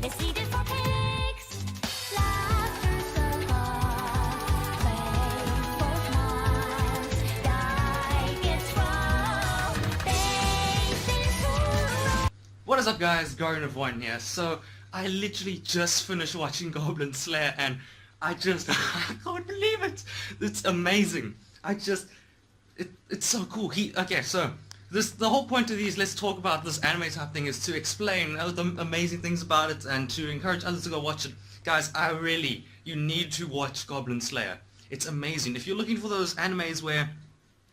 It's needed for pigs. Laughter's the heart, playful minds, guide gets from faith into. What is up, guys? Guardian of One here. So I literally just finished watching Goblin Slayer and I just I can't believe it. It's amazing. It's so cool. So the whole point of these let's talk about this anime type thing is to explain the amazing things about it and to encourage others to go watch it. Guys, you need to watch Goblin Slayer. It's amazing. If you're looking for those animes where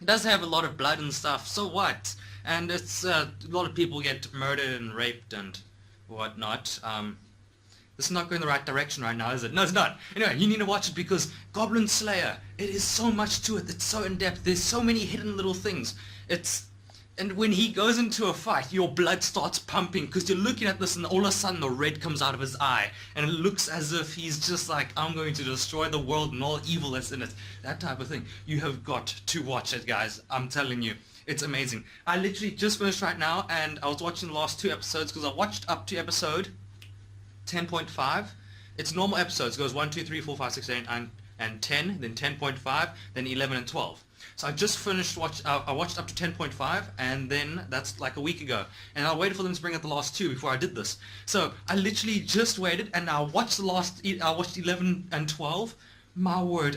it does have a lot of blood and stuff, so what? And it's a lot of people get murdered and raped and whatnot. This is not going the right direction right now, is it? No, it's not. Anyway, you need to watch it because Goblin Slayer, it is so much to it. It's so in-depth. There's so many hidden little things. And when he goes into a fight, your blood starts pumping because you're looking at this and all of a sudden the red comes out of his eye and it looks as if he's just like, I'm going to destroy the world and all evil that's in it. That type of thing. You have got to watch it, guys. I'm telling you. It's amazing. I literally just finished right now and I was watching the last 2 episodes because I watched up to episode 10.5. It's normal episodes. It goes 1, 2, 3, 4, 5, 6, 8, 9, and 10, then 10.5, then 11 and 12. So I just finished I watched up to 10.5 and then that's like a week ago. And I waited for them to bring out the last 2 before I did this. So I literally just waited and I watched I watched 11 and 12. My word,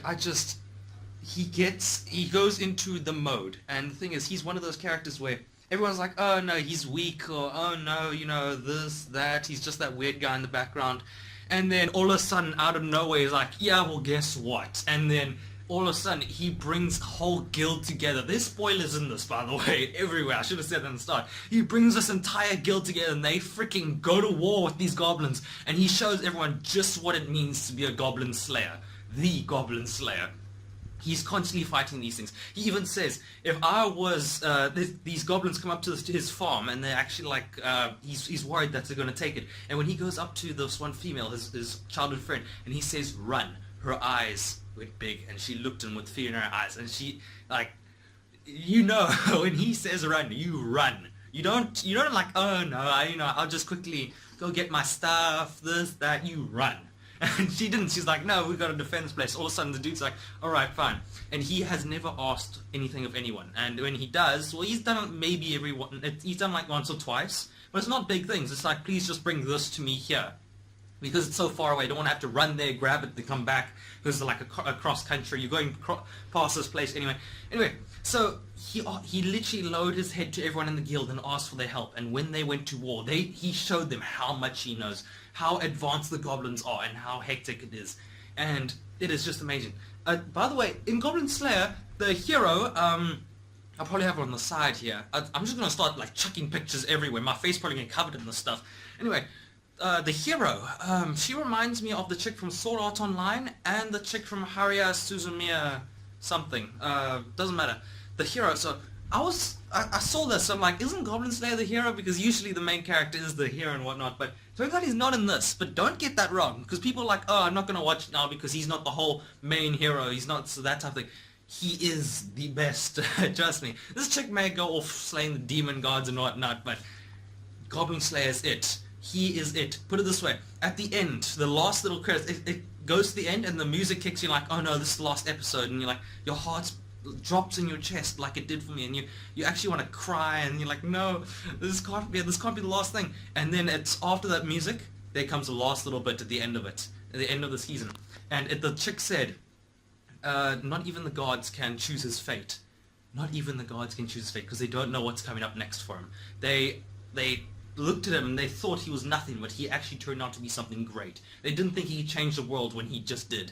he goes into the mode, and the thing is, he's one of those characters where everyone's like, oh no, he's weak, or oh no, you know, this, that, he's just that weird guy in the background, and then all of a sudden, out of nowhere, he's like, yeah, well, guess what, and then all of a sudden, he brings a whole guild together. There's spoilers in this, by the way, everywhere. I should have said that in the start. He brings this entire guild together, and they freaking go to war with these goblins, and he shows everyone just what it means to be a Goblin Slayer. The Goblin Slayer. He's constantly fighting these things. He even says, if I was, these goblins come up to his farm and they're actually like, he's worried that they're going to take it. And when he goes up to this one female, his childhood friend, and he says, run, her eyes went big and she looked at him with fear in her eyes. And she, like, you know, when he says run, you run. You don't like, oh no, I'll just quickly go get my stuff, this, that, you run. And she didn't. She's like, no, we've got to defend this place. All of a sudden, the dude's like, all right, fine. And he has never asked anything of anyone. And when he does, well, he's done it maybe he's done like once or twice. But it's not big things. It's like, please just bring this to me here. Because it's so far away. I don't want to have to run there, grab it, then come back. Because it's like a cross country. You're going past this place anyway. Anyway, so he literally lowered his head to everyone in the guild and asked for their help. And when they went to war, he showed them how much he knows, how advanced the goblins are, and how hectic it is. And it is just amazing. By the way, in Goblin Slayer, the hero, I'll probably have it on the side here. I'm just going to start like chucking pictures everywhere. My face probably getting covered in this stuff. Anyway, the hero, she reminds me of the chick from Sword Art Online and the chick from Haruya Suzumiya something. Doesn't matter. The hero, so I saw this, I'm like, isn't Goblin Slayer the hero? Because usually the main character is the hero and whatnot, but turns out he's not in this. But don't get that wrong, because people are like, oh, I'm not going to watch it now because he's not the whole main hero, he's not so that type of thing. He is the best, trust me. This chick may go off slaying the demon gods and whatnot, but Goblin Slayer is it. He is it. Put it this way, at the end, the last little credits, it goes to the end and the music kicks you like, oh no, this is the last episode, and you're like, your heart's drops in your chest like it did for me, and you actually want to cry, and you're like, no, this can't be the last thing. And then it's after that music, there comes the last little bit at the end of it, at the end of the season, and the chick said, not even the gods can choose his fate. Not even the gods can choose his fate because they don't know what's coming up next for him. They looked at him and they thought he was nothing, but he actually turned out to be something great. They didn't think he could change the world when he just did.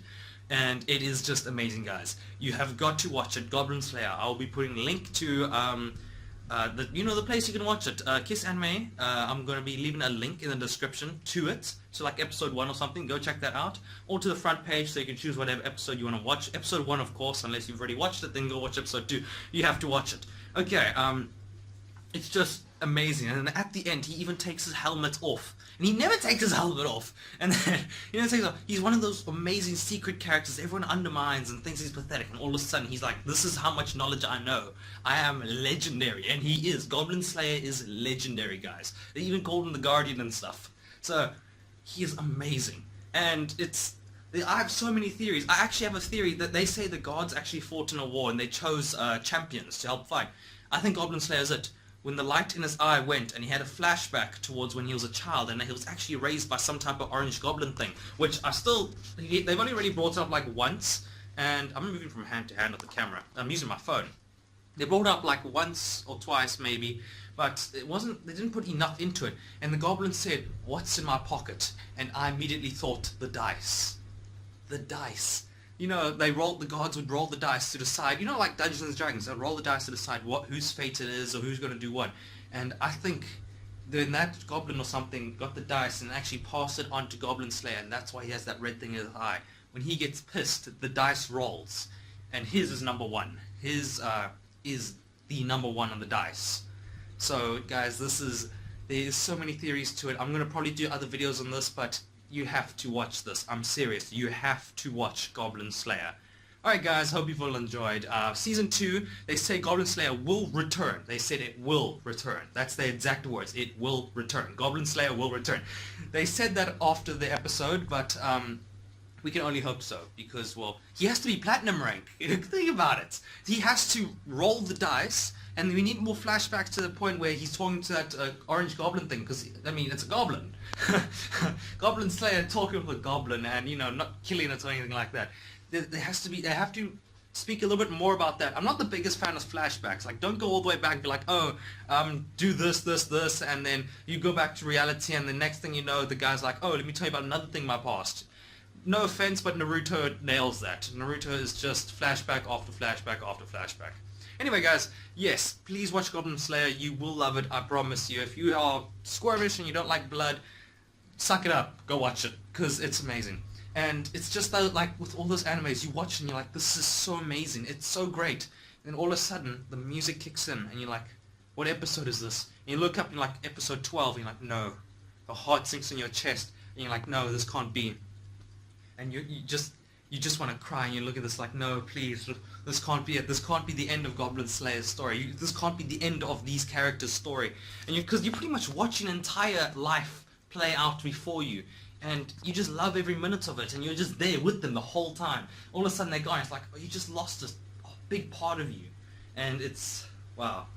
And it is just amazing, guys. You have got to watch it, Goblin Slayer. I'll be putting a link to the place you can watch it, Kiss Anime. I'm going to be leaving a link in the description to it, so like episode 1 or something. Go check that out, or to the front page so you can choose whatever episode you want to watch. Episode 1, of course, unless you've already watched it, then go watch episode 2. You have to watch it. Okay, it's just amazing. And then at the end, he even takes his helmet off. And he never takes his helmet off. And then, he's one of those amazing secret characters everyone undermines and thinks he's pathetic. And all of a sudden, he's like, this is how much knowledge I know. I am legendary. And he is. Goblin Slayer is legendary, guys. They even called him the Guardian and stuff. So, he is amazing. And I have so many theories. I actually have a theory that they say the gods actually fought in a war and they chose champions to help fight. I think Goblin Slayer is it. When the light in his eye went and he had a flashback towards when he was a child and he was actually raised by some type of orange goblin thing, which they've only really brought it up like once, and I'm moving from hand to hand with the camera. I'm using my phone. They brought it up like once or twice maybe, but they didn't put enough into it. And the goblin said, "What's in my pocket?" And I immediately thought, the dice. The dice. You know, the gods would roll the dice to decide, you know, like Dungeons and Dragons, they'd roll the dice to decide whose fate it is or who's going to do what. And I think then that goblin or something got the dice and actually passed it on to Goblin Slayer, and that's why he has that red thing in his eye. When he gets pissed, the dice rolls, and his is number one. His is the number one on the dice. So, guys, there's so many theories to it. I'm going to probably do other videos on this, but you have to watch this. I'm serious. You have to watch Goblin Slayer. Alright guys, hope you've all enjoyed. Season 2, they say Goblin Slayer will return. They said it will return. That's the exact words. It will return. Goblin Slayer will return. They said that after the episode, but we can only hope so. Because, well, he has to be platinum rank. Think about it. He has to roll the dice, and we need more flashbacks to the point where he's talking to that orange goblin thing, because, I mean, it's a goblin. Goblin Slayer talking with a goblin and, you know, not killing it or anything like that. They have to speak a little bit more about that. I'm not the biggest fan of flashbacks. Like, don't go all the way back and be like, oh, do this, and then you go back to reality, and the next thing you know, the guy's like, oh, let me tell you about another thing in my past. No offense, but Naruto nails that. Naruto is just flashback after flashback after flashback. Anyway, guys, yes, please watch Goblin Slayer. You will love it, I promise you. If you are squirmish and you don't like blood, suck it up. Go watch it, because it's amazing. And it's just that, like, with all those animes, you watch and you're like, this is so amazing. It's so great. And all of a sudden, the music kicks in, and you're like, what episode is this? And you look up and you're like, episode 12, and you're like, no. The heart sinks in your chest, and you're like, no, this can't be. And you just want to cry, and you look at this like, no, please, this can't be it. This can't be the end of Goblin Slayer's story. This can't be the end of these characters' story. And because you're pretty much watching an entire life play out before you, and you just love every minute of it, and you're just there with them the whole time. All of a sudden they're gone. It's like, oh, you just lost a big part of you, and it's wow.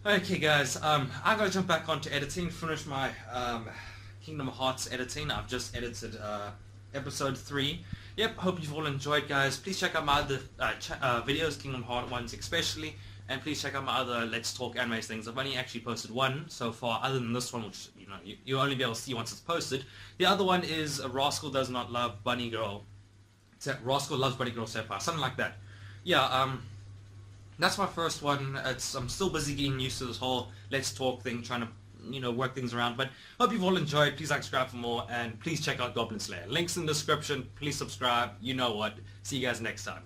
Okay, guys, I gotta jump back onto editing, finish my Kingdom Hearts editing. I've just edited episode 3. Yep, hope you've all enjoyed, guys. Please check out my other videos, Kingdom Hearts ones especially, and please check out my other Let's Talk Anime things. I've only actually posted one so far, other than this one, which, you know, you'll only be able to see once it's posted. The other one is Rascal Does Not Love Bunny Girl. Rascal Loves Bunny Girl Sapphire, something like that. Yeah, that's my first one. I'm still busy getting used to this whole Let's Talk thing, trying to, you know, work things around. But hope you've all enjoyed. Please like, subscribe for more, and please check out Goblin Slayer. Links in the description. Please subscribe. You know what. See you guys next time.